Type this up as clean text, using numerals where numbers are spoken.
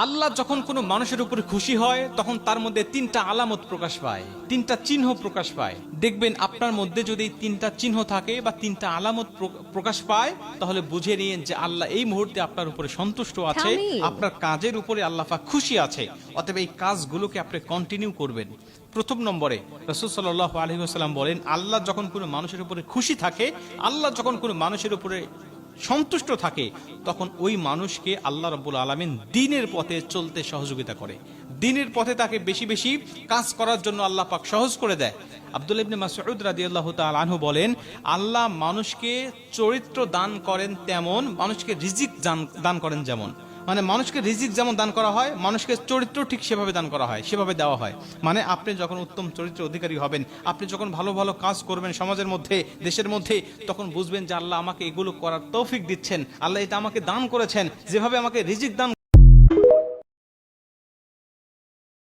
আল্লাহ যখন কোনো মানুষের উপরে খুশি হয় তখন তার মধ্যে তিনটা আলামত প্রকাশ পায়, তিনটা চিহ্ন প্রকাশ পায়। দেখবেন আপনার মধ্যে যদি তিনটা চিহ্ন থাকে বা তিনটা আলামত প্রকাশ পায়, তাহলে বুঝে নিন যে আল্লাহ এই মুহূর্তে আপনার উপরে সন্তুষ্ট আছে, আপনার কাজের উপরে আল্লাহ পাক খুশি আছে। অতএব এই কাজগুলোকে আপনি কন্টিনিউ করবেন। প্রথম নম্বরে রাসূল সাল্লাল্লাহু আলাইহি ওয়াসাল্লাম বলেন, আল্লাহ যখন কোনো মানুষের উপরে খুশি থাকে, আল্লাহ যখন কোনো মানুষের উপরে সন্তুষ্ট থাকে, তখন ওই মানুষকে আল্লাহ রাব্বুল আলামিন দ্বীনের পথে চলতে সহযোগিতা করে, দ্বীনের পথে তাকে বেশি বেশি কাজ করার জন্য আল্লাহ পাক সহজ করে দেয়। আব্দুল্লাহ ইবনে মাসউদ রাদিয়াল্লাহু তাআলা আনহু বলেন, আল্লাহ মানুষকে চরিত্র দান করেন তেমন, মানুষকে রিজিক দান করেন যেমন। মানে মানুষকে রিজিক যেমন দান করা হয়, মানুষকে চরিত্র ঠিক সেভাবে দান করা হয়, সেভাবে দেওয়া হয়। মানে আপনি যখন উত্তম চরিত্রের অধিকারী হবেন, আপনি যখন ভালো ভালো কাজ করবেন সমাজের মধ্যে, দেশের মধ্যে, তখন বুঝবেন যে আল্লাহ আমাকে এগুলো করার তৌফিক দিচ্ছেন, আল্লাহ এটা আমাকে দান করেছেন, যেভাবে আমাকে রিজিক দান